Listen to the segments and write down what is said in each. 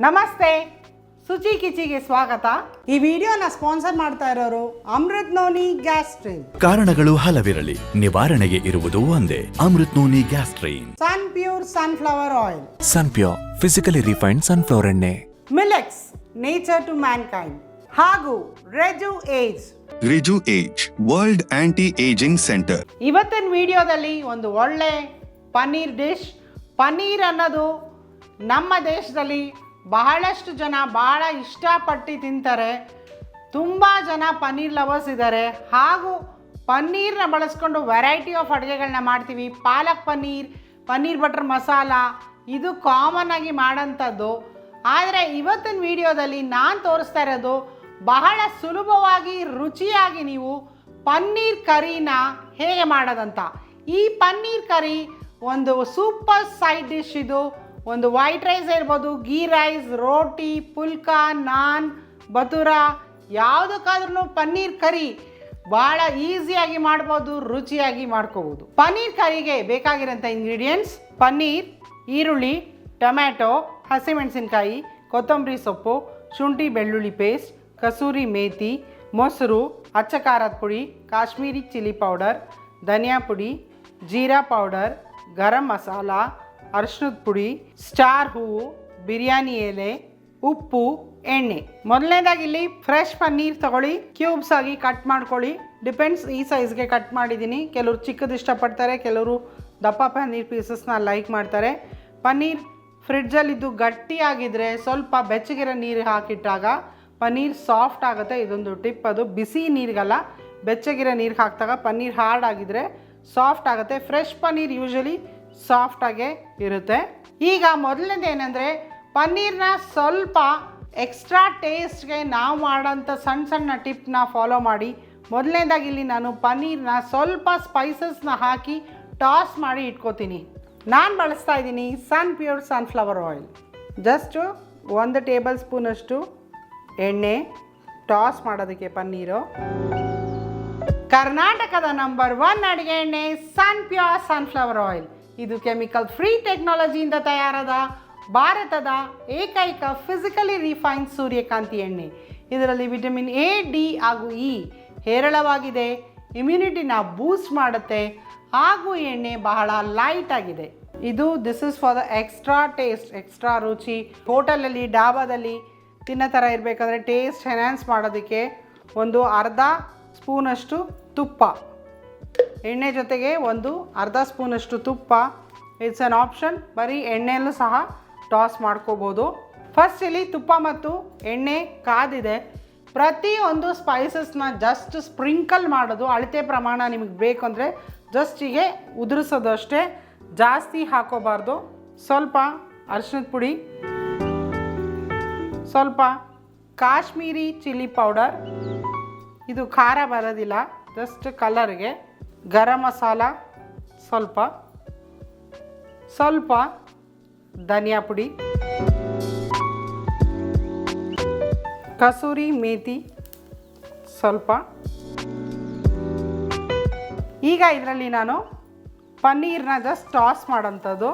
ನಮಸ್ತೆ, ಸುಚಿ ಕಿಚಿಗೆ ಸ್ವಾಗತ. ಈ ವಿಡಿಯೋನ ಸ್ಪಾನ್ಸರ್ ಮಾಡ್ತಾ ಇರೋರು ಅಮೃತ್ ನೋನಿ ಗ್ಯಾಸ್ಟ್ರಿನ್. ಕಾರಣಗಳು ಹಲವಿರಲಿ, ನಿವಾರಣೆಗೆ ಇರುವುದು ಒಂದೇ, Amrut noni Gastrin. Sun Pure sunflower oil, Sunpure physically refined sunflower ಎಣ್ಣೆ, ಮಿಲೆಕ್ಸ್ ನೇಚರ್ ಟು ಮ್ಯಾನ್ಕೈಂಡ್ ಹಾಗೂ Reju age. Reju age world anti ageing centre. ಇವತ್ತಿನ ವಿಡಿಯೋದಲ್ಲಿ ಒಂದು ಒಳ್ಳೆ ಪನ್ನೀರ್ ಡಿಶ್. ಪನ್ನೀರ್ ಅನ್ನೋದು ನಮ್ಮ ದೇಶದಲ್ಲಿ ಬಹಳಷ್ಟು ಜನ ಬಹಳ ಇಷ್ಟಪಟ್ಟು ತಿಂತಾರೆ. ತುಂಬ ಜನ ಪನ್ನೀರ್ ಲವರ್ಸ್ ಇದ್ದಾರೆ. ಹಾಗೂ ಪನ್ನೀರನ್ನ ಬಳಸ್ಕೊಂಡು ವೆರೈಟಿ ಆಫ್ ಅಡುಗೆಗಳನ್ನ ಮಾಡ್ತೀವಿ. ಪಾಲಕ್ ಪನ್ನೀರ್, ಪನ್ನೀರ್ ಬಟರ್ ಮಸಾಲ, ಇದು ಕಾಮನ್ ಆಗಿ ಮಾಡೋಂಥದ್ದು. ಆದರೆ ಇವತ್ತಿನ ವಿಡಿಯೋದಲ್ಲಿ ನಾನು ತೋರಿಸ್ತಾ ಇರೋದು ಬಹಳ ಸುಲಭವಾಗಿ ರುಚಿಯಾಗಿ ನೀವು ಪನ್ನೀರ್ ಕರಿನ ಹೇಗೆ ಮಾಡೋದಂತ. ಈ ಪನ್ನೀರ್ ಕರಿ ಒಂದು ಸೂಪರ್ ಸೈಡ್ ಡಿಶ್. ಇದು ಒಂದು ವೈಟ್ ರೈಸ್ ಇರ್ಬೋದು, ಗೀ ರೈಸ್, ರೋಟಿ, ಪುಲ್ಕಾ, ನಾನ್, ಬತೂರಾ, ಯಾವುದಕ್ಕಾದ್ರೂ ಪನ್ನೀರ್ ಕರಿ ಭಾಳ ಈಸಿಯಾಗಿ ಮಾಡ್ಬೋದು, ರುಚಿಯಾಗಿ ಮಾಡ್ಕೋಬೋದು. ಪನ್ನೀರ್ ಕರಿಗೆ ಬೇಕಾಗಿರೋಂಥ ಇಂಗ್ರೀಡಿಯೆಂಟ್ಸ್: ಪನ್ನೀರ್, ಈರುಳ್ಳಿ, ಟೊಮ್ಯಾಟೊ, ಹಸಿಮೆಣಸಿನ್ಕಾಯಿ, ಕೊತ್ತಂಬರಿ ಸೊಪ್ಪು, ಶುಂಠಿ ಬೆಳ್ಳುಳ್ಳಿ ಪೇಸ್ಟ್, ಕಸೂರಿ ಮೇಥಿ, ಮೊಸರು, ಅಚ್ಚ ಖಾರದ ಪುಡಿ, ಕಾಶ್ಮೀರಿ ಚಿಲ್ಲಿ ಪೌಡರ್, ಧನಿಯಾ ಪುಡಿ, ಜೀರಾ ಪೌಡರ್, ಗರಂ ಮಸಾಲ, ಅರಿಶಿಣದ ಪುಡಿ, ಸ್ಟಾರ್ ಹೂವು, ಬಿರಿಯಾನಿ ಎಲೆ, ಉಪ್ಪು, ಎಣ್ಣೆ. ಮೊದಲನೇದಾಗಿ ಇಲ್ಲಿ ಫ್ರೆಶ್ ಪನ್ನೀರ್ ತಗೊಳ್ಳಿ, ಕ್ಯೂಬ್ಸ್ ಆಗಿ ಕಟ್ ಮಾಡ್ಕೊಳ್ಳಿ. ಡಿಪೆಂಡ್ಸ್, ಈ ಸೈಜ್ಗೆ ಕಟ್ ಮಾಡಿದ್ದೀನಿ. ಕೆಲವರು ಚಿಕ್ಕದು ಇಷ್ಟಪಡ್ತಾರೆ, ಕೆಲವರು ದಪ್ಪ ಪನ್ನೀರ್ ಪೀಸಸ್ನ ಲೈಕ್ ಮಾಡ್ತಾರೆ. ಪನ್ನೀರ್ ಫ್ರಿಡ್ಜಲ್ಲಿದ್ದು ಗಟ್ಟಿಯಾಗಿದ್ದರೆ ಸ್ವಲ್ಪ ಬೆಚ್ಚಗಿರೋ ನೀರು ಹಾಕಿಟ್ಟಾಗ ಪನ್ನೀರ್ ಸಾಫ್ಟ್ ಆಗುತ್ತೆ. ಇದೊಂದು ಟಿಪ್, ಅದು ಬಿಸಿ ನೀರಿಗಲ್ಲ, ಬೆಚ್ಚಗಿರೋ ನೀರಿಗೆ ಹಾಕಿದಾಗ ಪನ್ನೀರ್ ಹಾರ್ಡ್ ಆಗಿದ್ರೆ ಸಾಫ್ಟ್ ಆಗುತ್ತೆ. ಫ್ರೆಶ್ ಪನ್ನೀರ್ ಯೂಶಲಿ ಸಾಫ್ಟಾಗೇ ಇರುತ್ತೆ. ಈಗ ಮೊದಲನೇದು ಏನಂದರೆ, ಪನ್ನೀರ್ನ ಸ್ವಲ್ಪ ಎಕ್ಸ್ಟ್ರಾ ಟೇಸ್ಟ್ಗೆ ನಾವು ಮಾಡೋಂಥ ಸಣ್ಣ ಸಣ್ಣ ಟಿಪ್ನ ಫಾಲೋ ಮಾಡಿ. ಮೊದಲನೇದಾಗಿ ಇಲ್ಲಿ ನಾನು ಪನ್ನೀರ್ನ ಸ್ವಲ್ಪ ಸ್ಪೈಸಸ್ನ ಹಾಕಿ ಟಾಸ್ ಮಾಡಿ ಇಟ್ಕೋತೀನಿ. ನಾನು ಬಳಸ್ತಾ ಇದ್ದೀನಿ Sun Pure sunflower oil. Just 1 table ಸ್ಪೂನಷ್ಟು ಎಣ್ಣೆ, ಟಾಸ್ ಮಾಡೋದಕ್ಕೆ ಪನ್ನೀರು. ಕರ್ನಾಟಕದ ನಂಬರ್ 1 ಅಡುಗೆ ಎಣ್ಣೆ ಸನ್ ಪ್ಯೂರ್ ಸನ್ಫ್ಲವರ್ ಆಯಿಲ್. ಇದು ಕೆಮಿಕಲ್ ಫ್ರೀ ಟೆಕ್ನಾಲಜಿಯಿಂದ ತಯಾರಾದ ಭಾರತದ ಏಕೈಕ ಫಿಸಿಕಲಿ ರಿಫೈನ್ಡ್ ಸೂರ್ಯಕಾಂತಿ ಎಣ್ಣೆ. ಇದರಲ್ಲಿ ವಿಟಮಿನ್ ಎ, ಡಿ ಹಾಗೂ ಇ ಹೇರಳವಾಗಿದೆ. ಇಮ್ಯುನಿಟಿನ ಬೂಸ್ಟ್ ಮಾಡುತ್ತೆ ಹಾಗೂ ಎಣ್ಣೆ ಬಹಳ ಲೈಟ್ ಆಗಿದೆ. This is for the extra taste, extra ರುಚಿ. ಹೋಟೆಲಲ್ಲಿ, ಡಾಬಾದಲ್ಲಿ ತಿನ್ನೋ ಥರ ಇರಬೇಕಂದ್ರೆ ಟೇಸ್ಟ್ ಎನ್ಹ್ಯಾನ್ಸ್ ಮಾಡೋದಕ್ಕೆ ಒಂದು ಅರ್ಧ ಸ್ಪೂನಷ್ಟು ತುಪ್ಪ, ಎಣ್ಣೆ ಜೊತೆಗೆ ಒಂದು ಅರ್ಧ ಸ್ಪೂನಷ್ಟು ತುಪ್ಪ. It's on option. ಬರೀ ಎಣ್ಣೆಯಲ್ಲೂ ಸಹ ಟಾಸ್ ಮಾಡ್ಕೋಬೋದು. ಫಸ್ಟ್ ಇಲ್ಲಿ ತುಪ್ಪ ಮತ್ತು ಎಣ್ಣೆ ಕಾದಿದೆ. ಪ್ರತಿಯೊಂದು ಸ್ಪೈಸಸ್ನ ಜಸ್ಟ್ ಸ್ಪ್ರಿಂಕಲ್ ಮಾಡೋದು. ಅಳತೆ ಪ್ರಮಾಣ ನಿಮಗೆ ಬೇಕು ಅಂದರೆ ಜಸ್ಟ್ ಹೀಗೆ ಉದುರಿಸೋದು ಅಷ್ಟೇ, ಜಾಸ್ತಿ ಹಾಕೋಬಾರ್ದು. ಸ್ವಲ್ಪ ಅರಿಶಿಣದ ಪುಡಿ, ಸ್ವಲ್ಪ ಕಾಶ್ಮೀರಿ ಚಿಲ್ಲಿ ಪೌಡರ್, ಇದು ಖಾರ ಬರೋದಿಲ್ಲ, ಜಸ್ಟ್ ಕಲರ್ಗೆ. ಗರಂ ಮಸಾಲ ಸ್ವಲ್ಪ, ಸ್ವಲ್ಪ ಧನಿಯಾ ಪುಡಿ, ಕಸೂರಿ ಮೇಥಿ ಸ್ವಲ್ಪ. ಈಗ ಇದರಲ್ಲಿ ನಾನು ಪನ್ನೀರ್ನ ಜಸ್ಟ್ ಟಾಸ್ ಮಾಡೋಂಥದ್ದು.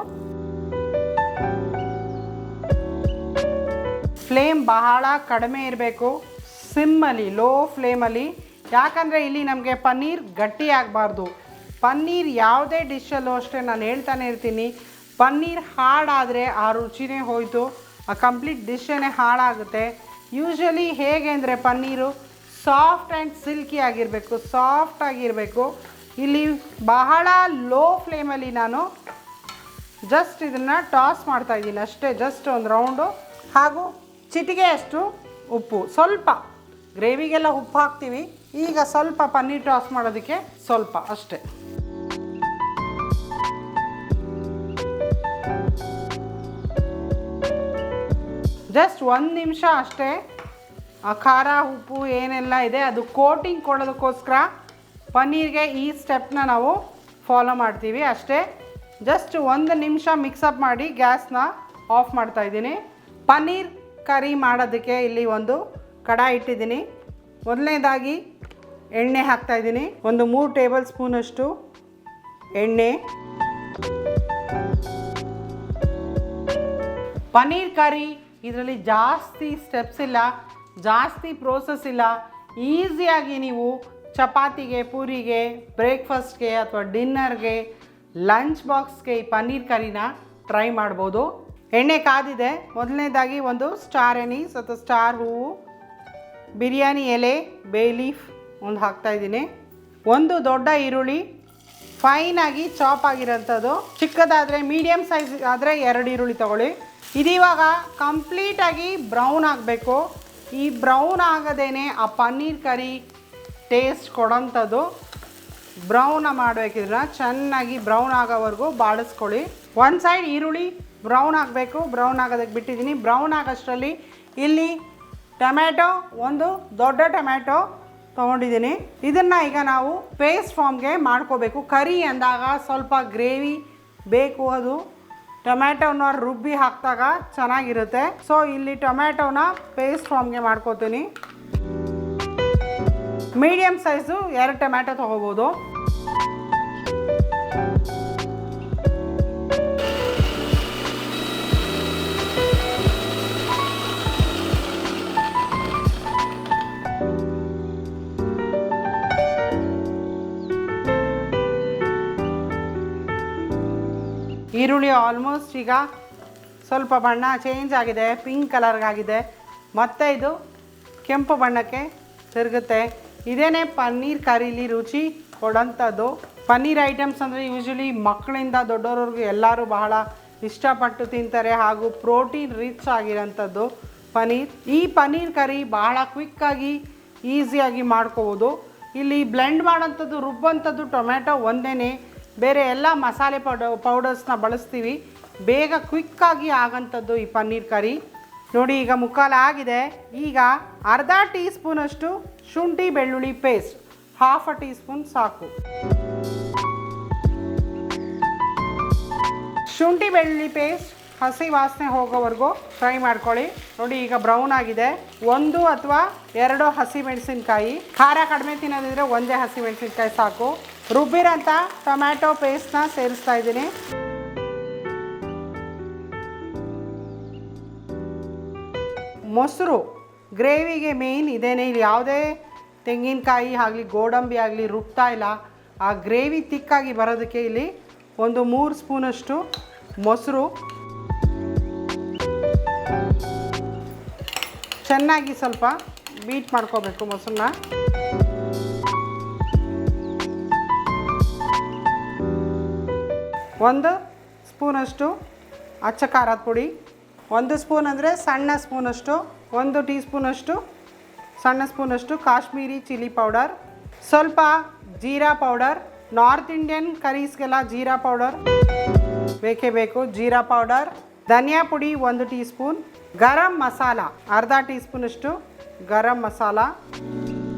ಫ್ಲೇಮ್ ಬಹಳ ಕಡಿಮೆ ಇರಬೇಕು, ಸಿಮ್ಮಲ್ಲಿ, ಲೋ ಫ್ಲೇಮಲ್ಲಿ. ಯಾಕಂದರೆ ಇಲ್ಲಿ ನಮಗೆ ಪನ್ನೀರ್ ಗಟ್ಟಿ ಆಗಬಾರ್ದು. ಪನ್ನೀರ್ ಯಾವುದೇ ಡಿಶಲ್ಲೂ ಅಷ್ಟೇ ನಾನು ಹೇಳ್ತಾನೆ ಇರ್ತೀನಿ, ಪನ್ನೀರ್ ಹಾಳಾದರೆ ಆ ರುಚಿನೇ ಹೋಯಿತು, ಆ ಕಂಪ್ಲೀಟ್ ಡಿಶ್ಶೇ ಹಾಳಾಗುತ್ತೆ. ಯೂಶ್ವಲಿ ಹೇಗೆ ಅಂದರೆ ಪನ್ನೀರು ಸಾಫ್ಟ್ ಆ್ಯಂಡ್ ಸಿಲ್ಕಿ ಆಗಿರಬೇಕು, ಸಾಫ್ಟ್ ಆಗಿರಬೇಕು. ಇಲ್ಲಿ ಬಹಳ ಲೋ ಫ್ಲೇಮಲ್ಲಿ ನಾನು ಜಸ್ಟ್ ಇದನ್ನು ಟಾಸ್ ಮಾಡ್ತಾಯಿದ್ದೀನಿ ಅಷ್ಟೇ. ಜಸ್ಟ್ ಒಂದು ರೌಂಡು. ಹಾಗೂ ಚಿಟಿಗೆಯಷ್ಟು ಉಪ್ಪು, ಸ್ವಲ್ಪ ಗ್ರೇವಿಗೆಲ್ಲ ಉಪ್ಪು ಹಾಕ್ತೀವಿ. ಈಗ ಸ್ವಲ್ಪ ಪನ್ನೀರ್ ಟಾಸ್ ಮಾಡೋದಕ್ಕೆ ಸ್ವಲ್ಪ ಅಷ್ಟೇ. ಜಸ್ಟ್ 1 ನಿಮಿಷ ಅಷ್ಟೇ. ಆ ಖಾರ, ಉಪ್ಪು ಏನೆಲ್ಲ ಇದೆ ಅದು ಕೋಟಿಂಗ್ ಕೊಡೋದಕ್ಕೋಸ್ಕರ ಪನ್ನೀರ್ಗೆ ಈ ಸ್ಟೆಪ್ನ ನಾವು ಫಾಲೋ ಮಾಡ್ತೀವಿ ಅಷ್ಟೇ. ಜಸ್ಟ್ 1 ನಿಮಿಷ ಮಿಕ್ಸಪ್ ಮಾಡಿ ಗ್ಯಾಸ್ನ ಆಫ್ ಮಾಡ್ತಾಯಿದ್ದೀನಿ. ಪನ್ನೀರ್ ಕರಿ ಮಾಡೋದಕ್ಕೆ ಇಲ್ಲಿ ಒಂದು ಕಡಾಯಿ ಇಟ್ಟಿದ್ದೀನಿ. ಮೊದಲನೇದಾಗಿ ಎಣ್ಣೆ ಹಾಕ್ತಾಯಿದ್ದೀನಿ. ಒಂದು 3 ಟೇಬಲ್ ಸ್ಪೂನಷ್ಟು ಎಣ್ಣೆ. ಪನ್ನೀರ್ ಕರಿ ಇದರಲ್ಲಿ ಜಾಸ್ತಿ ಸ್ಟೆಪ್ಸ್ ಇಲ್ಲ, ಜಾಸ್ತಿ ಪ್ರೋಸೆಸ್ ಇಲ್ಲ. ಈಸಿಯಾಗಿ ನೀವು ಚಪಾತಿಗೆ, ಪೂರಿಗೆ, ಬ್ರೇಕ್ಫಾಸ್ಟ್ಗೆ ಅಥವಾ ಡಿನ್ನರ್ಗೆ, ಲಂಚ್ ಬಾಕ್ಸ್ಗೆ ಈ ಪನ್ನೀರ್ ಕರಿನ ಟ್ರೈ ಮಾಡ್ಬೋದು. ಎಣ್ಣೆ ಕಾದಿದೆ. ಮೊದಲನೇದಾಗಿ ಒಂದು ಸ್ಟಾರ್ ಎನೀಸ್ ಅಥವಾ ಸ್ಟಾರ್ ಹೂವು, ಬಿರಿಯಾನಿ ಎಲೆ, ಬೇ ಲೀಫ್ ಒಂದು ಹಾಕ್ತಾಯಿದ್ದೀನಿ. ಒಂದು ದೊಡ್ಡ ಈರುಳ್ಳಿ ಫೈನಾಗಿ ಚಾಪ್ ಆಗಿರೋಂಥದ್ದು. ಚಿಕ್ಕದಾದರೆ ಮೀಡಿಯಮ್ ಸೈಜ್ ಆದರೆ 2 ಈರುಳ್ಳಿ ತೊಗೊಳ್ಳಿ. ಇದಿವಾಗ ಕಂಪ್ಲೀಟಾಗಿ ಬ್ರೌನ್ ಆಗಬೇಕು. ಈ ಬ್ರೌನ್ ಆಗದೇನೆ ಆ ಪನ್ನೀರ್ ಕರಿ ಟೇಸ್ಟ್ ಕೊಡೋಂಥದ್ದು. ಬ್ರೌನ್ ಮಾಡಬೇಕಿದ್ರೆ ಚೆನ್ನಾಗಿ ಬ್ರೌನ್ ಆಗೋವರೆಗೂ ಬಾಡಿಸ್ಕೊಳ್ಳಿ. ಒಂದು ಸೈಡ್ ಈರುಳ್ಳಿ ಬ್ರೌನ್ ಆಗಬೇಕು. ಬ್ರೌನ್ ಆಗೋದಕ್ಕೆ ಬಿಟ್ಟಿದ್ದೀನಿ. ಬ್ರೌನ್ ಆಗೋಷ್ಟರಲ್ಲಿ ಇಲ್ಲಿ ಟೊಮ್ಯಾಟೊ, ಒಂದು ದೊಡ್ಡ ಟೊಮ್ಯಾಟೊ ತೊಗೊಂಡಿದ್ದೀನಿ. ಇದನ್ನು ಈಗ ನಾವು ಪೇಸ್ಟ್ ಫಾರ್ಮ್ಗೆ ಮಾಡ್ಕೋಬೇಕು. ಕರಿ ಅಂದಾಗ ಸ್ವಲ್ಪ ಗ್ರೇವಿ ಬೇಕು. ಅದು ಟೊಮ್ಯಾಟೊನ ರುಬ್ಬಿ ಹಾಕಿದಾಗ ಚೆನ್ನಾಗಿರುತ್ತೆ. ಸೊ ಇಲ್ಲಿ ಟೊಮ್ಯಾಟೊನ ಪೇಸ್ಟ್ ಫಾರ್ಮ್ಗೆ ಮಾಡ್ಕೋತೀನಿ. ಮೀಡಿಯಮ್ ಸೈಜು 2 ಟೊಮ್ಯಾಟೊ ತೊಗೋಬೋದು. ಈರುಳ್ಳಿ ಆಲ್ಮೋಸ್ಟ್ ಈಗ ಸ್ವಲ್ಪ ಬಣ್ಣ ಚೇಂಜ್ ಆಗಿದೆ, ಪಿಂಕ್ ಕಲರ್ಗಾಗಿದೆ. ಮತ್ತು ಇದು ಕೆಂಪು ಬಣ್ಣಕ್ಕೆ ತಿರುಗುತ್ತೆ. ಇದೇನೇ ಪನ್ನೀರ್ ಕರೀಲಿ ರುಚಿ ಕೊಡೋಂಥದ್ದು. ಪನ್ನೀರ್ ಐಟಮ್ಸ್ ಅಂದರೆ ಯೂಶ್ವಲಿ ಮಕ್ಕಳಿಂದ ದೊಡ್ಡವ್ರವ್ರಿಗೂ ಎಲ್ಲರೂ ಬಹಳ ಇಷ್ಟಪಟ್ಟು ತಿಂತಾರೆ. ಹಾಗೂ ಪ್ರೋಟೀನ್ ರಿಚ್ ಆಗಿರೋಂಥದ್ದು ಪನ್ನೀರ್. ಈ ಪನ್ನೀರ್ ಕರಿ ಬಹಳ ಕ್ವಿಕ್ಕಾಗಿ ಈಸಿಯಾಗಿ ಮಾಡ್ಕೋಬೋದು. ಇಲ್ಲಿ ಬ್ಲೆಂಡ್ ಮಾಡೋಂಥದ್ದು, ರುಬ್ಬಂಥದ್ದು ಟೊಮ್ಯಾಟೊ ಒಂದೇ. ಬೇರೆ ಎಲ್ಲ ಮಸಾಲೆ ಪೌಡರ್ಸ್ನ ಬಳಸ್ತೀವಿ. ಬೇಗ ಕ್ವಿಕ್ಕಾಗಿ ಆಗೋಂಥದ್ದು ಈ ಪನ್ನೀರ್ ಕರಿ. ನೋಡಿ ಈಗ ಮುಕ್ಕಾಲು ಆಗಿದೆ. ಈಗ ಅರ್ಧ ಟೀ ಸ್ಪೂನಷ್ಟು ಶುಂಠಿ ಬೆಳ್ಳುಳ್ಳಿ ಪೇಸ್ಟ್, 1/2 ಟೀ ಸ್ಪೂನ್ ಸಾಕು. ಶುಂಠಿ ಬೆಳ್ಳುಳ್ಳಿ ಪೇಸ್ಟ್ ಹಸಿ ವಾಸನೆ ಹೋಗೋವರೆಗೂ ಫ್ರೈ ಮಾಡ್ಕೊಳ್ಳಿ. ನೋಡಿ ಈಗ ಬ್ರೌನ್ ಆಗಿದೆ. 1 ಅಥವಾ 2 ಹಸಿಮೆಣಸಿನ್ಕಾಯಿ, ಖಾರ ಕಡಿಮೆ ತಿನ್ನೋದಿದ್ರೆ 1 ಹಸಿಮೆಣಸಿನ್ಕಾಯಿ ಸಾಕು. ರುಬ್ಬಿರೋಂಥ ಟೊಮ್ಯಾಟೊ ಪೇಸ್ಟ್ನ ಸೇರಿಸ್ತಾ ಇದ್ದೀನಿ. ಮೊಸರು ಗ್ರೇವಿಗೆ ಮೇಯ್ನ್ ಇದೇನೆ. ಇಲ್ಲಿ ಯಾವುದೇ ತೆಂಗಿನಕಾಯಿ ಆಗಲಿ ಗೋಡಂಬಿ ಆಗಲಿ ರುಬ್ತಾ ಇಲ್ಲ. ಆ ಗ್ರೇವಿ ತಿಕ್ಕಾಗಿ ಬರೋದಕ್ಕೆ ಇಲ್ಲಿ ಒಂದು 3 ಸ್ಪೂನಷ್ಟು ಮೊಸರು ಚೆನ್ನಾಗಿ ಸ್ವಲ್ಪ ಬೀಟ್ ಮಾಡ್ಕೋಬೇಕು. ಮೊಸರನ್ನ ಒಂದು ಸ್ಪೂನಷ್ಟು ಅಚ್ಚ ಖಾರದ ಪುಡಿ, 1 ಸ್ಪೂನ್ ಅಂದರೆ ಸಣ್ಣ ಸ್ಪೂನಷ್ಟು, 1 ಟೀ ಸ್ಪೂನಷ್ಟು ಸಣ್ಣ ಸ್ಪೂನಷ್ಟು ಕಾಶ್ಮೀರಿ ಚಿಲ್ಲಿ ಪೌಡರ್, ಸ್ವಲ್ಪ ಜೀರಾ ಪೌಡರ್. ನಾರ್ತ್ ಇಂಡಿಯನ್ ಕರೀಸ್ಗೆಲ್ಲ ಜೀರಾ ಪೌಡರ್ ಬೇಕೇ ಬೇಕು. ಜೀರಾ ಪೌಡರ್, ಧನಿಯಾ ಪುಡಿ 1 ಟೀ ಸ್ಪೂನ್, ಗರಂ ಮಸಾಲ ಅರ್ಧ ಟೀ ಸ್ಪೂನಷ್ಟು ಗರಂ ಮಸಾಲ.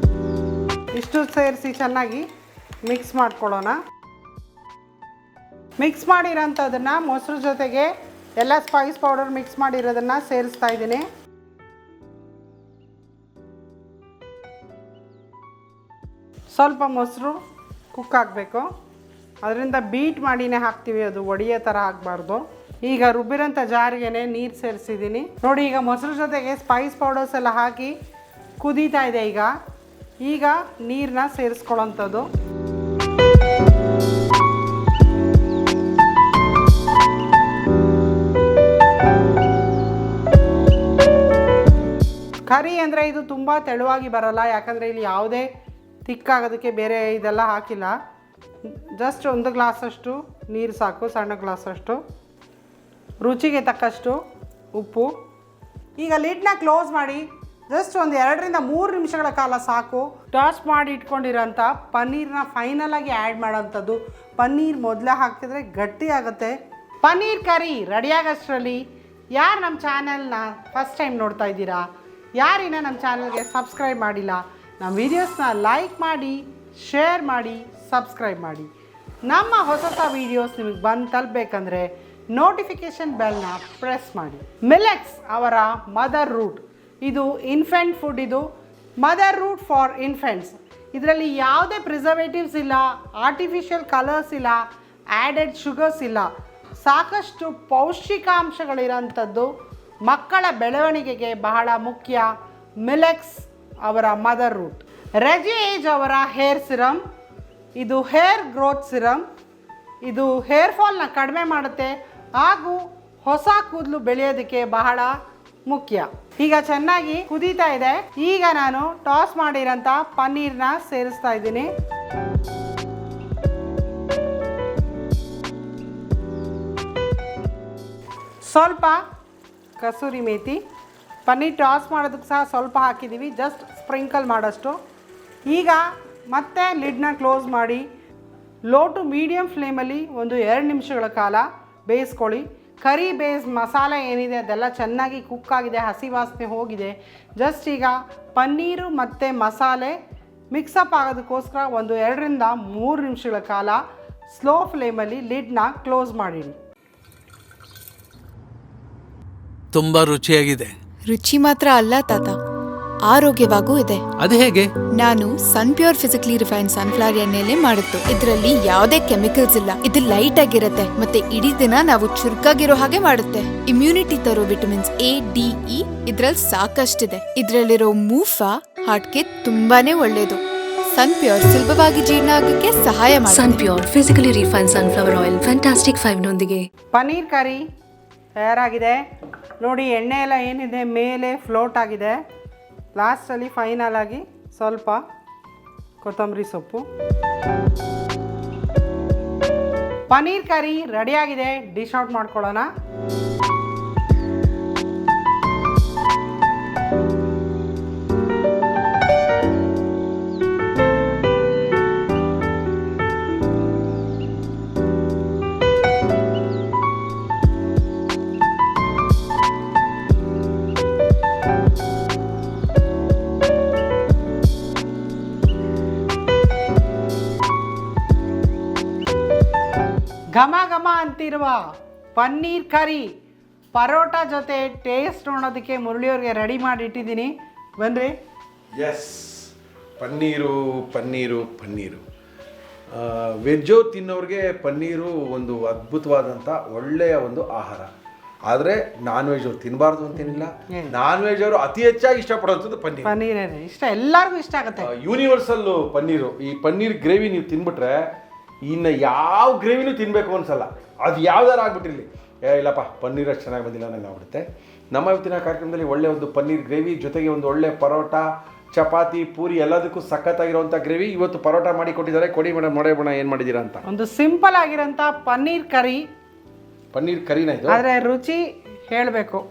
ಇಷ್ಟು ಸೇರಿಸಿ ಚೆನ್ನಾಗಿ ಮಿಕ್ಸ್ ಮಾಡ್ಕೊಳ್ಳೋಣ. ಮಿಕ್ಸ್ ಮಾಡಿರೋಂಥದ್ದನ್ನು ಮೊಸರು ಜೊತೆಗೆ ಎಲ್ಲ ಸ್ಪೈಸ್ ಪೌಡರ್ ಮಿಕ್ಸ್ ಮಾಡಿರೋದನ್ನು ಸೇರಿಸ್ತಾ ಇದ್ದೀನಿ. ಸ್ವಲ್ಪ ಮೊಸರು ಕುಕ್ ಆಗಬೇಕು. ಅದರಿಂದ ಬೀಟ್ ಮಾಡಿನೇ ಹಾಕ್ತೀವಿ, ಅದು ಒಡೆಯೋ ಥರ ಆಗಬಾರ್ದು. ಈಗ ರುಬ್ಬಿರೋಂಥ ಜಾರಿಗೆ ನೀರು ಸೇರಿಸಿದ್ದೀನಿ. ನೋಡಿ ಈಗ ಮೊಸರು ಜೊತೆಗೆ ಸ್ಪೈಸ್ ಪೌಡರ್ಸ್ ಎಲ್ಲ ಹಾಕಿ ಕುದೀತಾ ಇದೆ. ಈಗ ನೀರನ್ನ ಸೇರಿಸ್ಕೊಳ್ಳೋಂಥದ್ದು. ಕರಿ ಅಂದರೆ ಇದು ತುಂಬ ತೆಳುವಾಗಿ ಬರಲ್ಲ, ಯಾಕಂದರೆ ಇಲ್ಲಿ ಯಾವುದೇ ತಿಕ್ಕಾಗೋದಕ್ಕೆ ಬೇರೆ ಇದೆಲ್ಲ ಹಾಕಿಲ್ಲ. ಜಸ್ಟ್ 1 ಗ್ಲಾಸಷ್ಟು ನೀರು ಸಾಕು, ಸಣ್ಣ ಗ್ಲಾಸಷ್ಟು. ರುಚಿಗೆ ತಕ್ಕಷ್ಟು ಉಪ್ಪು. ಈಗ ಲಿಡ್ನ ಕ್ಲೋಸ್ ಮಾಡಿ ಜಸ್ಟ್ ಒಂದು 2 ರಿಂದ 3 ನಿಮಿಷಗಳ ಕಾಲ ಸಾಕು. ಟಾಸ್ ಮಾಡಿ ಇಟ್ಕೊಂಡಿರೋಂಥ ಪನ್ನೀರನ್ನ ಫೈನಲಾಗಿ ಆ್ಯಡ್ ಮಾಡೋಂಥದ್ದು. ಪನ್ನೀರ್ ಮೊದಲೇ ಹಾಕಿದ್ರೆ ಗಟ್ಟಿ ಆಗುತ್ತೆ. ಪನ್ನೀರ್ ಕರಿ ರೆಡಿಯಾಗೋಷ್ಟರಲ್ಲಿ ಯಾರು ನಮ್ಮ ಚಾನಲ್ನ ಫಸ್ಟ್ ಟೈಮ್ ನೋಡ್ತಾ ಇದ್ದೀರಾ, ಯಾರಿನ ನಮ್ಮ ಚಾನಲ್ಗೆ ಸಬ್ಸ್ಕ್ರೈಬ್ ಮಾಡಿಲ್ಲ, ನಮ್ಮ ವೀಡಿಯೋಸ್ನ ಲೈಕ್ ಮಾಡಿ, ಶೇರ್ ಮಾಡಿ, ಸಬ್ಸ್ಕ್ರೈಬ್ ಮಾಡಿ. ನಮ್ಮ ಹೊಸ ವೀಡಿಯೋಸ್ ನಿಮಗೆ ಬಂದು ತಲುಪಬೇಕಂದ್ರೆ ನೋಟಿಫಿಕೇಷನ್ ಬೆಲ್ನ ಪ್ರೆಸ್ ಮಾಡಿ. ಮಿಲೆಟ್ಸ್ ಅವರ ಮದರ್ ರೂಟ್, ಇದು ಇನ್ಫೆಂಟ್ ಫುಡ್. ಇದು ಮದರ್ ರೂಟ್ ಫಾರ್ ಇನ್ಫೆಂಟ್ಸ್. ಇದರಲ್ಲಿ ಯಾವುದೇ ಪ್ರಿಸರ್ವೇಟಿವ್ಸ್ ಇಲ್ಲ, ಆರ್ಟಿಫಿಷಿಯಲ್ ಕಲರ್ಸ್ ಇಲ್ಲ, ಆ್ಯಡೆಡ್ ಶುಗರ್ಸ್ ಇಲ್ಲ. ಸಾಕಷ್ಟು ಪೌಷ್ಟಿಕಾಂಶಗಳಿರೋಂಥದ್ದು ಮಕ್ಕಳ ಬೆಳವಣಿಗೆಗೆ ಬಹಳ ಮುಖ್ಯ. ಮಿಲೆಕ್ಸ್ ಅವರ ಮದರ್ ರೂಟ್. ರೆಜಿ ಏಜ್ ಅವರ ಹೇರ್ ಸಿರಮ್. ಇದು ಹೇರ್ ಗ್ರೋತ್ ಸಿರಮ್. ಇದು ಹೇರ್ ಫಾಲ್ನ ಕಡಿಮೆ ಮಾಡುತ್ತೆ ಹಾಗೂ ಹೊಸ ಕೂದಲು ಬೆಳೆಯೋದಕ್ಕೆ ಬಹಳ ಮುಖ್ಯ. ಈಗ ಚೆನ್ನಾಗಿ ಕುದೀತಾ ಇದೆ. ಈಗ ನಾನು ಟಾಸ್ ಮಾಡಿರೋಂಥ ಪನ್ನೀರ್ನ ಸೇರಿಸ್ತಾ ಇದ್ದೀನಿ. ಸ್ವಲ್ಪ ಕಸೂರಿ ಮೇಥಿ. ಪನ್ನೀರ್ ಟಾಸ್ ಮಾಡೋದಕ್ಕೆ ಸಹ ಸ್ವಲ್ಪ ಹಾಕಿದ್ದೀವಿ, ಜಸ್ಟ್ ಸ್ಪ್ರಿಂಕಲ್ ಮಾಡೋಷ್ಟು. ಈಗ ಮತ್ತೆ ಲಿಡ್ನ ಕ್ಲೋಸ್ ಮಾಡಿ ಲೋ ಟು ಮೀಡಿಯಮ್ ಫ್ಲೇಮಲ್ಲಿ ಒಂದು 2 ನಿಮಿಷಗಳ ಕಾಲ ಬೇಯಿಸ್ಕೊಳ್ಳಿ. ಕರಿ ಬೇಸ್ ಮಸಾಲೆ ಏನಿದೆ ಅದೆಲ್ಲ ಚೆನ್ನಾಗಿ ಕುಕ್ ಆಗಿದೆ, ಹಸಿ ವಾಸನೆ ಹೋಗಿದೆ. ಜಸ್ಟ್ ಈಗ ಪನ್ನೀರು ಮತ್ತು ಮಸಾಲೆ ಮಿಕ್ಸಪ್ ಆಗೋದಕ್ಕೋಸ್ಕರ ಒಂದು 2 ರಿಂದ 3 ನಿಮಿಷಗಳ ಕಾಲ ಸ್ಲೋ ಫ್ಲೇಮಲ್ಲಿ ಲಿಡ್ನ ಕ್ಲೋಸ್ ಮಾಡಿಡಿ. ತುಂಬಾ ರುಚಿಯಾಗಿದೆ. ರುಚಿ ಮಾತ್ರ ಅಲ್ಲ ತಾತ, ಆರೋಗ್ಯವಾಗೂ ಇದೆ. ಅದು ಹೇಗೆ? ನಾನು ಸನ್ ಪ್ಯೂರ್ ಫಿಸಿಕಲಿ ರಿಫೈನ್ಡ್ ಸನ್ಫ್ಲವರ್ ಎಣ್ಣೆಲೆ ಮಾಡುತ್ತು. ಇದರಲ್ಲಿ ಯಾವುದೇ ಕೆಮಿಕಲ್ಸ್ ಇಲ್ಲ. ಇದು ಲೈಟ್ ಆಗಿರುತ್ತೆ ಮತ್ತೆ ಇಡೀ ದಿನ ನಾವು ಚುರುಕಾಗಿರೋ ಹಾಗೆ ಮಾಡುತ್ತೆ. ಇಮ್ಯುನಿಟಿ ತರೋ ವಿಟಮಿನ್ಸ್ A, D, E ಇದ್ರಲ್ಲಿ ಸಾಕಷ್ಟಿದೆ. ಇದ್ರಲ್ಲಿರೋ ಮೂಫಾ ಹಾರ್ಟ್ಗೆ ತುಂಬಾನೇ ಒಳ್ಳೇದು. ಸನ್ ಪ್ಯೂರ್ ಸುಲಭವಾಗಿ ಜೀರ್ಣ ಆಗಕ್ಕೆ ಸಹಾಯ ಮಾಡುತ್ತೆ. Sun Pure physically refined sunflower oil fantastic 5 ನೊಂದಿಗೆ. ಪನ್ನೀರ್ ಕರಿ ತಯಾರಾಗಿದೆ ನೋಡಿ. ಎಣ್ಣೆ ಎಲ್ಲ ಏನಿದೆ ಮೇಲೆ ಫ್ಲೋಟ್ ಆಗಿದೆ. ಲಾಸ್ಟಲ್ಲಿ ಫೈನಲ್ ಆಗಿ ಸ್ವಲ್ಪ ಕೊತ್ತಂಬರಿ ಸೊಪ್ಪು. ಪನ್ನೀರ್ ಕರಿ ರೆಡಿಯಾಗಿದೆ. ಡಿಶ್ ಔಟ್ ಮಾಡ್ಕೊಳ್ಳೋಣ. ಘಮ ಘಮ ಅಂತಿರುವ ಪನ್ನೀರ್ ಕರಿ ಪರೋಟ ಜೊತೆ ಟೇಸ್ಟ್ ನೋಡೋದಕ್ಕೆ ಮುರಳಿಯವ್ರಿಗೆ ರೆಡಿ ಮಾಡಿ ಇಟ್ಟಿದ್ದೀನಿ. ಬನ್ನಿರಿ. ಎಸ್, ಪನ್ನೀರು ಪನ್ನೀರು ಪನ್ನೀರು ವೆಜ್ಜು ತಿನ್ನೋರಿಗೆ ಪನ್ನೀರು ಒಂದು ಅದ್ಭುತವಾದಂಥ ಒಳ್ಳೆಯ ಒಂದು ಆಹಾರ. ಆದರೆ ನಾನ್ ವೆಜ್ ಅವ್ರು ತಿನ್ನಬಾರ್ದು ಅಂತೇನಿಲ್ಲ. ನಾನ್ ವೆಜ್ ಅವರು ಅತಿ ಹೆಚ್ಚಾಗಿ ಇಷ್ಟಪಡೋಂಥದ್ದು ಪನ್ನೀರ್. ಪನ್ನೀರೇನೆ ಇಷ್ಟ, ಎಲ್ಲರಿಗೂ ಇಷ್ಟ ಆಗುತ್ತೆ. ಯೂನಿವರ್ಸಲ್ಲು ಪನ್ನೀರು. ಈ ಪನ್ನೀರ್ ಗ್ರೇವಿ ನೀವು ತಿನ್ಬಿಟ್ರೆ ಇನ್ನು ಯಾವ ಗ್ರೇವಿನೂ ತಿನ್ನಬೇಕು ಅನ್ಸಲ್ಲ. ಅದು ಯಾವ್ದಾರು ಆಗ್ಬಿಟ್ಟಿರಲಿ, ಇಲ್ಲಪ್ಪ ಪನ್ನೀರ್ ಅಷ್ಟು ಚೆನ್ನಾಗಿ ಬಂದಿಲ್ಲ ನಂಗೆ ಆಗ್ಬಿಡುತ್ತೆ. ನಮ್ಮ ಇವತ್ತಿನ ಕಾರ್ಯಕ್ರಮದಲ್ಲಿ ಒಳ್ಳೆ ಒಂದು ಪನ್ನೀರ್ ಗ್ರೇವಿ ಜೊತೆಗೆ ಒಂದು ಒಳ್ಳೆ ಪರೋಟ, ಚಪಾತಿ, ಪೂರಿ ಎಲ್ಲದಕ್ಕೂ ಸಖತ್ತಾಗಿರುವಂಥ ಗ್ರೇವಿ ಇವತ್ತು ಪರೋಟ ಮಾಡಿ ಕೊಟ್ಟಿದ್ದಾರೆ. ಕೊಡಿ ಮೇಡಮ್, ನೋಡೋಣ ಏನು ಮಾಡಿದ್ದೀರಾ ಅಂತ. ಒಂದು ಸಿಂಪಲ್ ಆಗಿರೋಂಥ ಪನ್ನೀರ್ ಕರಿ. ಪನ್ನೀರ್ ಕರಿನ ಇದು, ಆದರೆ ರುಚಿ ಹೇಳಬೇಕು.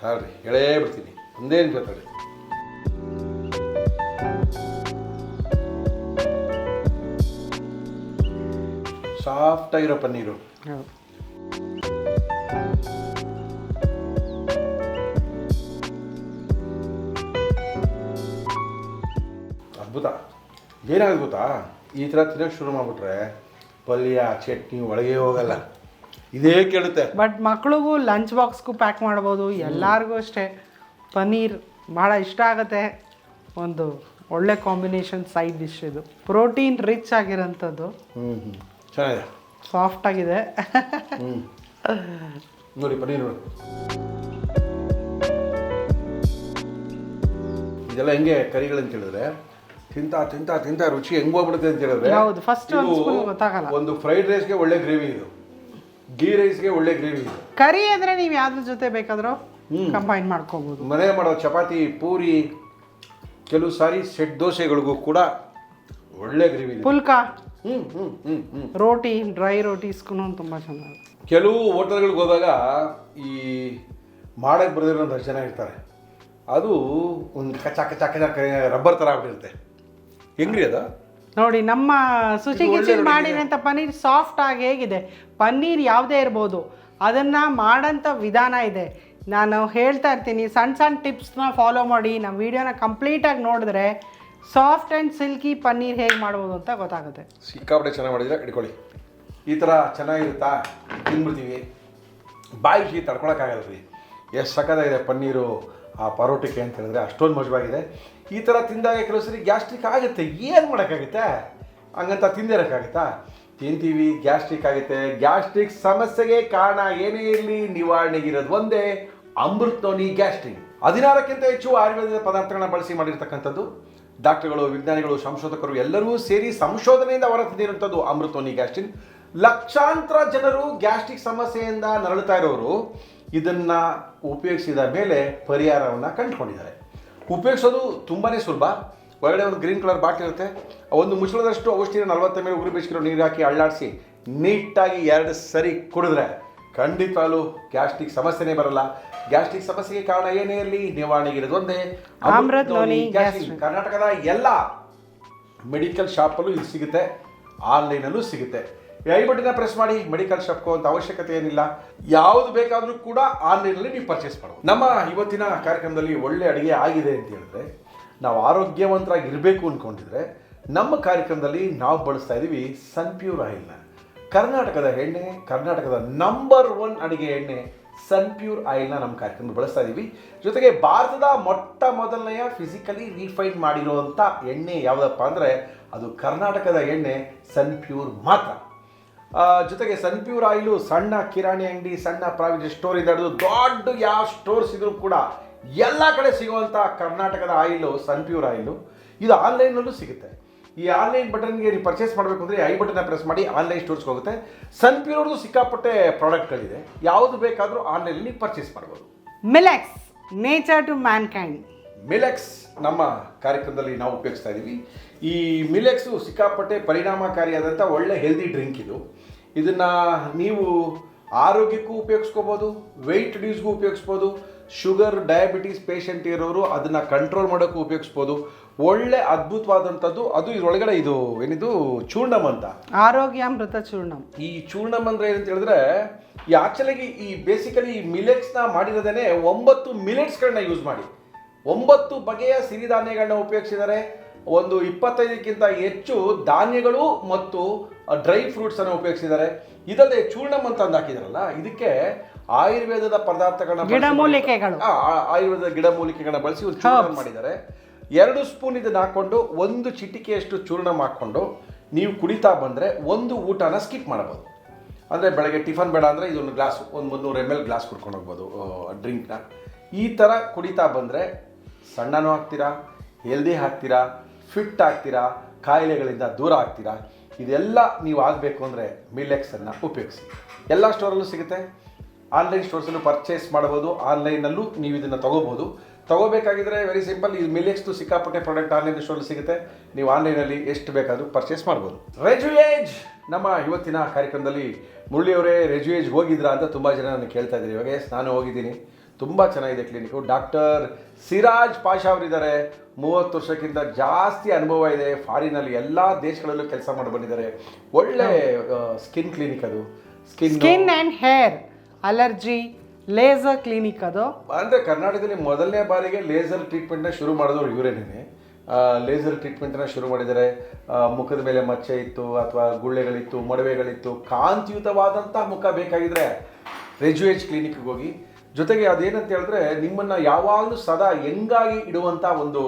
ತಾಳ್ರಿ ಹೇಳೇ ಬಿಡ್ತೀನಿ, ಒಂದೇ ನಿಮಿಷ ತಾಳ್ರಿ. ಸಾಫ್ಟ್ ಆಗಿರೋ ಪನ್ನೀರು. ಅದ್ಭುತ. ಏನಾಗುತ್ತೆ ಗೊತ್ತಾ, ಈ ಥರ ತಿನ್ನೋಕೆ ಶುರು ಮಾಡಿಬಿಟ್ರೆ ಪಲ್ಯ ಚಟ್ನಿ ಒಳಗೆ ಹೋಗಲ್ಲ, ಇದೇ ಕೇಳುತ್ತೆ. ಬಟ್ ಮಕ್ಳಿಗೂ ಲಂಚ್ ಬಾಕ್ಸ್ಗೂ ಪ್ಯಾಕ್ ಮಾಡ್ಬೋದು. ಎಲ್ಲರಿಗೂ ಅಷ್ಟೇ ಪನ್ನೀರ್ ಭಾಳ ಇಷ್ಟ ಆಗುತ್ತೆ. ಒಂದು ಒಳ್ಳೆ ಕಾಂಬಿನೇಷನ್ ಸೈಡ್ ಡಿಶ್ ಇದು. ಪ್ರೋಟೀನ್ ರಿಚ್ ಆಗಿರೋಂಥದ್ದು. ಚೆನ್ನಾಗಿದೆ, ಸಾಫ್ಟ್ ಆಗಿದೆ. ನೋಡಿ ಪನ್ನೀರ್ ನೋಡಿ, ಇದೆಲ್ಲ ಹೆಂಗೆ ಕರಿಗಳಂತ ಹೇಳಿದ್ರೆ ತಿಂತಾ ತಿಂತಾ ತಿಂತಾ ರುಚಿ ಹೆಂಗ್ ಹೋಗ್ಬಿಡುತ್ತೆ ಅಂತ ಹೇಳಿದ್ರೆ, ಹೌದು, ಫಸ್ಟ್ ಒಂದು ಸ್ಪೂನ್ ಗೊತ್ತಾಗಲ್ಲ. ಒಂದು ಫ್ರೈಡ್ ರೈಸ್ಗೆ ಒಳ್ಳೆ ಗ್ರೇವಿ ಇದು, ಗೀ ರೈಸ್ಗೆ ಒಳ್ಳೆ ಗ್ರೇವಿ ಇದು. ಕರಿ ಅಂದರೆ ನೀವು ಯಾವ್ದ್ರ ಜೊತೆ ಬೇಕಾದರೂ ಕಂಬೈನ್ ಮಾಡ್ಕೋಬೋದು. ಮನೆ ಮಾಡೋ ಚಪಾತಿ, ಪೂರಿ, ಕೆಲವು ಸಾರಿ ಸೆಟ್ ದೋಸೆಗಳಿಗೂ ಕೂಡ ಒಳ್ಳೆ ಗ್ರೇವಿ. ಪುಲ್ಕ, ರೋಟಿ, ಡ್ರೈ ರೋಟೀಸ್ಗೂ ತುಂಬ ಚೆನ್ನಾಗಿ. ಕೆಲವು ಹೋಟೆಲ್ಗಳಿಗೆ ಹೋದಾಗ ಈ ಮಾಡಕ್ಕೆ ಬರೆದಿರೋಂಥ ಜನ ಇರ್ತಾರೆ, ಅದು ಒಂದು ಕಚ್ಚ ಕಚ್ಚ ಕಚ್ಚ ರಬ್ಬರ್ ಥರ ಆಗ್ಬಿಟ್ಟಿರುತ್ತೆ. ಹೆಂಗ್ರಿ ಅದು ನೋಡಿ, ನಮ್ಮ ಸುಚಿ ಕಿಚನ್ ಮಾಡಿರೋಂಥ ಪನ್ನೀರ್ ಸಾಫ್ಟ್ ಆಗಿ ಹೇಗಿದೆ. ಪನ್ನೀರ್ ಯಾವುದೇ ಇರ್ಬೋದು, ಅದನ್ನು ಮಾಡೋಂಥ ವಿಧಾನ ಇದೆ. ನಾನು ಹೇಳ್ತಾ ಇರ್ತೀನಿ, ಸಣ್ಣ ಸಣ್ಣ ಟಿಪ್ಸ್ನ ಫಾಲೋ ಮಾಡಿ ನಮ್ಮ ವೀಡಿಯೋನ ಕಂಪ್ಲೀಟಾಗಿ ನೋಡಿದ್ರೆ ಸಾಫ್ಟ್ ಆ್ಯಂಡ್ ಸಿಲ್ಕಿ ಪನ್ನೀರ್ ಹೇಗೆ ಮಾಡ್ಬೋದು ಅಂತ ಗೊತ್ತಾಗುತ್ತೆ. ಸಿಕ್ಕಾಪಟ್ಟೆ ಚೆನ್ನಾಗಿ ಮಾಡಿದ್ರೆ ಇಟ್ಕೊಳ್ಳಿ. ಈ ಥರ ಚೆನ್ನಾಗಿರುತ್ತಾ ತಿಂದ್ಬಿಡ್ತೀವಿ, ಬಾಯಿ ಸಿಹಿ ತಡ್ಕೊಳಕ್ಕಾಗಲ್ಲ ರೀ. ಎಷ್ಟು ಸಖತ್ತಾಗಿದೆ ಪನ್ನೀರು ಆ ಪರೋಟಕ್ಕೆ ಅಂತ ಹೇಳಿದ್ರೆ, ಅಷ್ಟೊಂದು ಮಜವಾಗಿದೆ. ಈ ಥರ ತಿಂದಾಗ ಕೆಲವು ಸರಿ ಗ್ಯಾಸ್ಟ್ರಿಕ್ ಆಗುತ್ತೆ, ಏನು ಮಾಡೋಕ್ಕಾಗುತ್ತೆ? ಹಂಗಂತ ತಿಂದಿರೋಕ್ಕಾಗುತ್ತಾ? ತಿಂತೀವಿ, ಗ್ಯಾಸ್ಟ್ರಿಕ್ ಆಗುತ್ತೆ. ಗ್ಯಾಸ್ಟ್ರಿಕ್ ಸಮಸ್ಯೆಗೆ ಕಾರಣ ಏನೇ ಇರಲಿ ನಿವಾರಣೆಗಿರೋದು ಒಂದೇ, ಅಮೃತ್ ನೋನಿ ಗ್ಯಾಸ್ಟ್ರಿನ್ 16ಕ್ಕಿಂತ ಹೆಚ್ಚು ಆಯುರ್ವೇದದ ಪದಾರ್ಥಗಳನ್ನ ಬಳಸಿ ಮಾಡಿರ್ತಕ್ಕಂಥದ್ದು. ಡಾಕ್ಟರ್ಗಳು, ವಿಜ್ಞಾನಿಗಳು, ಸಂಶೋಧಕರು ಎಲ್ಲರೂ ಸೇರಿ ಸಂಶೋಧನೆಯಿಂದ ಹೊರತಂದಿರುವಂಥದ್ದು ಅಮೃತ್ ನೋನಿ ಗ್ಯಾಸ್ಟ್ರಿನ್. ಲಕ್ಷಾಂತರ ಜನರು ಗ್ಯಾಸ್ಟ್ರಿಕ್ ಸಮಸ್ಯೆಯಿಂದ ನರಳುತ್ತಾ ಇರೋರು ಇದನ್ನು ಉಪಯೋಗಿಸಿದ ಮೇಲೆ ಪರಿಹಾರವನ್ನು ಕಂಡುಕೊಂಡಿದ್ದಾರೆ. ಉಪಯೋಗಿಸೋದು ತುಂಬಾ ಸುಲಭ. ಒಳಗಡೆ ಒಂದು ಗ್ರೀನ್ ಕಲರ್ ಬಾಟ್ಲ್ ಇರುತ್ತೆ. ಒಂದು ಮುಚ್ಚಳದಷ್ಟು ಔಷಧಿನ 40 ml ಉಗುರು ಬೆಚ್ಚಗಿರೋ ನೀರು ಹಾಕಿ ಅಳ್ಳಾಡಿಸಿ ನೀಟಾಗಿ 2 ಸರಿ ಕುಡಿದ್ರೆ ಖಂಡಿತವಾಗ್ಲೂ ಗ್ಯಾಸ್ಟ್ರಿಕ್ ಸಮಸ್ಯೆನೇ ಬರಲ್ಲ. ಗ್ಯಾಸ್ಟ್ರಿಕ್ ಸಮಸ್ಯೆಗೆ ಕಾರಣ ಏನೇ ಇರಲಿ ನಿವಾರಣೆಗೆ ಇರೋದು ಒಂದೇ ಅಮೃತ್ ನೋನಿ ಗ್ಯಾಸ್ಟ್ರಿನ್. ಕರ್ನಾಟಕದ ಎಲ್ಲ ಮೆಡಿಕಲ್ ಶಾಪಲ್ಲೂ ಇದು ಸಿಗುತ್ತೆ, ಆನ್ಲೈನಲ್ಲೂ ಸಿಗುತ್ತೆ. ಐ ಬಟನ್ನ ಪ್ರೆಸ್ ಮಾಡಿ ಮೆಡಿಕಲ್ ಶಾಪ್ಗೆ ಅಂತ ಅವಶ್ಯಕತೆ ಏನಿಲ್ಲ. ಯಾವುದು ಬೇಕಾದರೂ ಕೂಡ ಆನ್ಲೈನಲ್ಲಿ ನೀವು ಪರ್ಚೇಸ್ ಮಾಡ್ಬೋದು. ನಮ್ಮ ಇವತ್ತಿನ ಕಾರ್ಯಕ್ರಮದಲ್ಲಿ ಒಳ್ಳೆ ಅಡುಗೆ ಆಗಿದೆ ಅಂತ ಹೇಳಿದ್ರೆ, ನಾವು ಆರೋಗ್ಯವಂತರಾಗಿ ಇರಬೇಕು ಅಂದ್ಕೊಂಡಿದ್ರೆ ನಮ್ಮ ಕಾರ್ಯಕ್ರಮದಲ್ಲಿ ನಾವು ಬಳಸ್ತಾ ಇದ್ದೀವಿ ಸನ್ಪ್ಯೂರ್ ಆಯಿಲ್ನ. ಕರ್ನಾಟಕದ ಎಣ್ಣೆ, ಕರ್ನಾಟಕದ ನಂಬರ್ 1 ಅಡುಗೆ ಎಣ್ಣೆ ಸನ್ಪ್ಯೂರ್ ಆಯಿಲ್ನ ನಮ್ಮ ಕಾರ್ಯಕ್ರಮದಲ್ಲಿ ಬಳಸ್ತಾ ಇದ್ದೀವಿ. ಜೊತೆಗೆ ಭಾರತದ ಮೊಟ್ಟ ಮೊದಲನೆಯ ಫಿಸಿಕಲಿ ರೀಫೈನ್ ಮಾಡಿರುವಂಥ ಎಣ್ಣೆ ಯಾವುದಪ್ಪ ಅಂದರೆ ಅದು ಕರ್ನಾಟಕದ ಎಣ್ಣೆ ಸನ್ಪ್ಯೂರ್ ಮಾತ್ರ. ಜೊತೆಗೆ ಸನ್ಪ್ಯೂರ್ ಆಯಿಲು ಸಣ್ಣ ಕಿರಾಣಿ ಅಂಗಡಿ, ಸಣ್ಣ ಪ್ರಾವಿಜನ್ ಸ್ಟೋರಿಂದ ಹಿಡಿದು ದೊಡ್ಡ ಯಾವ ಸ್ಟೋರ್ಸ್ ಇದ್ರೂ ಕೂಡ ಎಲ್ಲ ಕಡೆ ಸಿಗುವಂಥ ಕರ್ನಾಟಕದ ಆಯಿಲು ಸನ್ಪ್ಯೂರ್ ಆಯಿಲು. ಇದು ಆನ್ಲೈನಲ್ಲೂ ಸಿಗುತ್ತೆ. ಈ ಆನ್ಲೈನ್ ಬಟನ್ಗೆ ನೀವು ಪರ್ಚೇಸ್ ಮಾಡಬೇಕು ಅಂದರೆ ಐ ಬಟನ್ನ ಪ್ರೆಸ್ ಮಾಡಿ ಆನ್ಲೈನ್ ಸ್ಟೋರ್ಸ್ಗೆ ಹೋಗುತ್ತೆ. ಸನ್ಪ್ಯೂರ್ದು ಸಿಕ್ಕಾಪಟ್ಟೆ ಪ್ರಾಡಕ್ಟ್ಗಳಿದೆ. ಯಾವುದು ಬೇಕಾದರೂ ಆನ್ಲೈನಲ್ಲಿ ನೀವು ಪರ್ಚೇಸ್ ಮಾಡ್ಬೋದು. ಮಿಲೆಕ್ಸ್ ನೇಚರ್ ಟು ಮ್ಯಾನ್ಕೈಂಡ್. ಮಿಲೆಕ್ಸ್ ನಮ್ಮ ಕಾರ್ಯಕ್ರಮದಲ್ಲಿ ನಾವು ಉಪಯೋಗಿಸ್ತಾ ಇದ್ದೀವಿ. ಈ ಮಿಲೆಕ್ಸು ಸಿಕ್ಕಾಪಟ್ಟೆ ಪರಿಣಾಮಕಾರಿಯಾದಂಥ ಒಳ್ಳೆ ಹೆಲ್ದಿ ಡ್ರಿಂಕ್ ಇದು. ಇದನ್ನು ನೀವು ಆರೋಗ್ಯಕ್ಕೂ ಉಪಯೋಗಿಸ್ಕೋಬೋದು, ವೆಯ್ಟ್ ರಿಡ್ಯೂಸ್ಗೂ ಉಪಯೋಗಿಸ್ಬೋದು. ಶುಗರ್, ಡಯಾಬಿಟೀಸ್ ಪೇಷಂಟ್ ಇರೋರು ಅದನ್ನು ಕಂಟ್ರೋಲ್ ಮಾಡೋಕ್ಕೂ ಉಪಯೋಗಿಸ್ಬೋದು. ಒಳ್ಳೆ ಅದ್ಭುತವಾದಂಥದ್ದು. ಅದು ಇದರೊಳಗಡೆ ಇದು ಏನಿದು ಚೂರ್ಣಮ್ ಅಂತ, ಆರೋಗ್ಯಾಮೃತ ಚೂರ್ಣಮ್. ಈ ಚೂರ್ಣಮ್ ಅಂದರೆ ಏನಂತ ಹೇಳಿದ್ರೆ ಈ ಆ್ಯಕ್ಚುಲಾಗಿ ಈ ಬೇಸಿಕಲಿ ಈ ಮಿಲೆಟ್ಸ್ನ ಮಾಡಿರೋದೇ 9 ಮಿಲೆಟ್ಸ್ಗಳನ್ನ ಯೂಸ್ ಮಾಡಿ 9 ಬಗೆಯ ಸಿರಿಧಾನ್ಯಗಳನ್ನ ಉಪಯೋಗಿಸಿದ್ದಾರೆ. ಒಂದು 25ಕ್ಕಿಂತ ಹೆಚ್ಚು ಧಾನ್ಯಗಳು ಮತ್ತು ಡ್ರೈ ಫ್ರೂಟ್ಸನ್ನು ಉಪಯೋಗಿಸಿದ್ದಾರೆ. ಇದಲ್ಲದೆ ಚೂರ್ಣಮ್ ಅಂತ ಅಂದು ಹಾಕಿದಾರಲ್ಲ, ಇದಕ್ಕೆ ಆಯುರ್ವೇದದ ಪದಾರ್ಥಗಳನ್ನ ಗಿಡಮೂಲಿಕೆಗಳು, ಆಯುರ್ವೇದದ ಗಿಡಮೂಲಿಕೆಗಳನ್ನ ಬಳಸಿ ಒಂದು ಚೂರ್ಣ ಮಾಡಿದ್ದಾರೆ. 2 ಸ್ಪೂನ್ ಇದನ್ನು ಹಾಕ್ಕೊಂಡು 1 ಚಿಟಿಕೆಯಷ್ಟು ಚೂರ್ಣ ಹಾಕ್ಕೊಂಡು ನೀವು ಕುಡಿತಾ ಬಂದರೆ 1 ಊಟನ ಸ್ಕಿಪ್ ಮಾಡಬಹುದು. ಅಂದರೆ ಬೆಳಗ್ಗೆ ಟಿಫನ್ ಬೇಡ ಅಂದರೆ ಇದೊಂದು ಗ್ಲಾಸ್, ಒಂದು 300 ml ಗ್ಲಾಸ್ ಕುಡ್ಕೊಂಡು ಹೋಗ್ಬೋದು ಡ್ರಿಂಕ್ನ. ಈ ಥರ ಕುಡಿತಾ ಬಂದರೆ ಸಣ್ಣನೂ ಆಗ್ತೀರಾ, ಹೆಲ್ದಿ ಆಗ್ತೀರಾ, ಫಿಟ್ ಆಗ್ತೀರಾ, ಕಾಯಿಲೆಗಳಿಂದ ದೂರ ಆಗ್ತೀರಾ. ಇದೆಲ್ಲ ನೀವು ಆಗಬೇಕು ಅಂದರೆ ಮಿಲೆಕ್ಸನ್ನು ಉಪಯೋಗಿಸಿ. ಎಲ್ಲ ಸ್ಟೋರಲ್ಲೂ ಸಿಗುತ್ತೆ, ಆನ್ಲೈನ್ ಸ್ಟೋರ್ಸಲ್ಲೂ ಪರ್ಚೇಸ್ ಮಾಡ್ಬೋದು, ಆನ್ಲೈನಲ್ಲೂ ನೀವು ಇದನ್ನು ತೊಗೋಬೋದು. ತೊಗೋಬೇಕಾಗಿದ್ರೆ ವೆರಿ ಸಿಂಪಲ್, ಇದು ಮಿಲೆಕ್ಸ್ದು ಸಿಕ್ಕಾಪಟ್ಟೆ ಪ್ರಾಡಕ್ಟ್ ಆನ್ಲೈನ್ ಸ್ಟೋರಲ್ಲಿ ಸಿಗುತ್ತೆ. ನೀವು ಆನ್ಲೈನಲ್ಲಿ ಎಷ್ಟು ಬೇಕಾದರೂ ಪರ್ಚೇಸ್ ಮಾಡ್ಬೋದು. ರೆಜುಯೇಜ್ ನಮ್ಮ ಇವತ್ತಿನ ಕಾರ್ಯಕ್ರಮದಲ್ಲಿ ಮುರಳಿಯವರೇ ರೆಜುಯೇಜ್ಗೆ ಹೋಗಿದ್ರಾ ಅಂತ ತುಂಬ ಜನ ನನಗೆ ಕೇಳ್ತಾ ಇದ್ದೀರಿ. ಇವಾಗ ನಾನು ಹೋಗಿದ್ದೀನಿ, ತುಂಬ ಚೆನ್ನಾಗಿದೆ ಕ್ಲಿನಿಕ್ಕು. ಡಾಕ್ಟರ್ ಸಿರಾಜ್ ಪಾಷಾ ಅವರಿದ್ದಾರೆ. 30 ವರ್ಷಕ್ಕಿಂತ ಜಾಸ್ತಿ ಅನುಭವ ಇದೆ. ಫಾರಿನಲ್ಲಿ ಎಲ್ಲ ದೇಶಗಳಲ್ಲೂ ಕೆಲಸ ಮಾಡಿ ಬಂದಿದ್ದಾರೆ. ಒಳ್ಳೆ ಸ್ಕಿನ್ ಕ್ಲಿನಿಕ್ ಅದು. Skin and hair allergy laser clinic ಅದು. ಅಂದರೆ ಕರ್ನಾಟಕದಲ್ಲಿ ಮೊದಲನೇ ಬಾರಿಗೆ ಲೇಸರ್ ಟ್ರೀಟ್ಮೆಂಟ್ನ ಶುರು ಮಾಡಿದವರು ಇವರೇನೇ. ಲೇಸರ್ ಟ್ರೀಟ್ಮೆಂಟನ್ನು ಶುರು ಮಾಡಿದ್ದಾರೆ. ಮುಖದ ಮೇಲೆ ಮಚ್ಚೆ ಇತ್ತು ಅಥವಾ ಗುಳ್ಳೆಗಳಿತ್ತು, ಮೊಡವೆಗಳಿತ್ತು, ಕಾಂತಿಯುತವಾದಂಥ ಮುಖ ಬೇಕಾಗಿದ್ರೆ ರೆಜುಯೇಜ್ ಕ್ಲಿನಿಕ್ಗೆ ಹೋಗಿ. ಜೊತೆಗೆ ಅದೇನಂತ ಹೇಳಿದ್ರೆ ನಿಮ್ಮನ್ನು ಯಾವಾಗಲೂ ಸದಾ ಹೆಂಗಾಗಿ ಇಡುವಂಥ ಒಂದು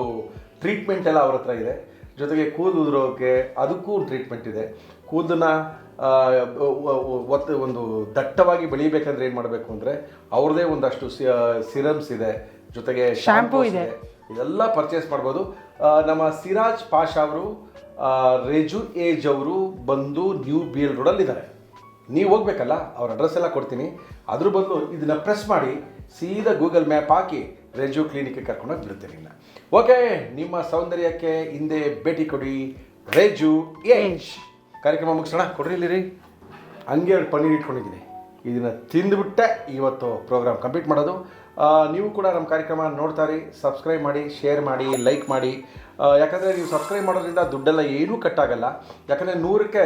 ಟ್ರೀಟ್ಮೆಂಟ್ ಎಲ್ಲ ಅವ್ರ ಹತ್ರ ಇದೆ. ಜೊತೆಗೆ ಕೂದಲು ಉದುರೋಕ್ಕೆ ಅದಕ್ಕೂ ಟ್ರೀಟ್ಮೆಂಟ್ ಇದೆ. ಕೂದಲನ್ನ ಒಂದು ದಟ್ಟವಾಗಿ ಬೆಳಿಬೇಕಂದ್ರೆ ಏನು ಮಾಡಬೇಕು ಅಂದರೆ ಅವ್ರದ್ದೇ ಒಂದಷ್ಟು ಸಿರಮ್ಸ್ ಇದೆ, ಜೊತೆಗೆ ಶಾಂಪೂ ಇದೆ. ಇದೆಲ್ಲ ಪರ್ಚೇಸ್ ಮಾಡ್ಬೋದು. ನಮ್ಮ ಸಿರಾಜ್ ಪಾಷಾ ಅವರು ರೆಜುಯೇಜ್ ಅವರು ಬಂದು ನ್ಯೂ BL ರೋಡಲ್ಲಿದ್ದಾರೆ. ನೀವು ಹೋಗ್ಬೇಕಲ್ಲ, ಅವ್ರ ಅಡ್ರೆಸ್ ಎಲ್ಲ ಕೊಡ್ತೀನಿ. ಅದ್ರ ಬದಲು ಇದನ್ನು ಪ್ರೆಸ್ ಮಾಡಿ ಸೀದಾ ಗೂಗಲ್ ಮ್ಯಾಪ್ ಹಾಕಿ ರೆಜು ಕ್ಲಿನಿಕ್ಗೆ ಕರ್ಕೊಂಡೋಗಿ ಬಿಡ್ತೀನಿ. ಓಕೆ, ನಿಮ್ಮ ಸೌಂದರ್ಯಕ್ಕೆ ಹಿಂದೆ ಭೇಟಿ ಕೊಡಿ ರೆಜುಯೇಜ್. ಕಾರ್ಯಕ್ರಮ ಮುಗಿಸೋಣ, ಕೊಡ್ರಿ ಇಲ್ಲಿರಿ. ಹಂಗೆ 2 ಪನ್ನೀರ್ ಇಟ್ಕೊಂಡಿದ್ದೀನಿ, ಇದನ್ನು ತಿಂದುಬಿಟ್ಟೆ ಇವತ್ತು ಪ್ರೋಗ್ರಾಮ್ ಕಂಪ್ಲೀಟ್ ಮಾಡೋದು. ನೀವು ಕೂಡ ನಮ್ಮ ಕಾರ್ಯಕ್ರಮ ನೋಡ್ತಾರೆ, ಸಬ್ಸ್ಕ್ರೈಬ್ ಮಾಡಿ, ಶೇರ್ ಮಾಡಿ, ಲೈಕ್ ಮಾಡಿ. ಯಾಕಂದರೆ ನೀವು ಸಬ್ಸ್ಕ್ರೈಬ್ ಮಾಡೋದ್ರಿಂದ ದುಡ್ಡೆಲ್ಲ ಏನೂ ಕಟ್ಟಾಗಲ್ಲ. ಯಾಕಂದರೆ 100ಕ್ಕೆ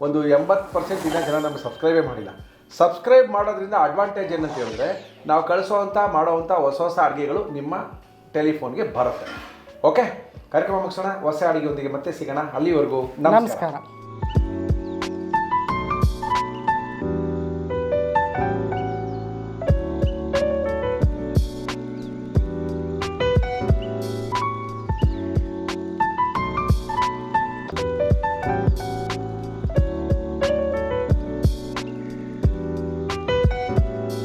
ಒಂದು 80% ದಿನ ಜನ ನಮಗೆ ಸಬ್ಸ್ಕ್ರೈಬೇ ಮಾಡಿಲ್ಲ. ಸಬ್ಸ್ಕ್ರೈಬ್ ಮಾಡೋದ್ರಿಂದ ಅಡ್ವಾಂಟೇಜ್ ಏನಂತ ಹೇಳಿದ್ರೆ ನಾವು ಕಳಿಸೋವಂಥ ಮಾಡೋವಂಥ ಹೊಸ ಹೊಸ ಅಡುಗೆಗಳು ನಿಮ್ಮ ಟೆಲಿಫೋನ್ಗೆ ಬರುತ್ತೆ. ಓಕೆ, ಕಾರ್ಯಕ್ರಮ ಮುಗಿಸೋಣ. ಹೊಸ ಅಡುಗೆಯೊಂದಿಗೆ ಮತ್ತೆ ಸಿಗೋಣ. ಅಲ್ಲಿವರೆಗೂ ನಮಸ್ಕಾರ.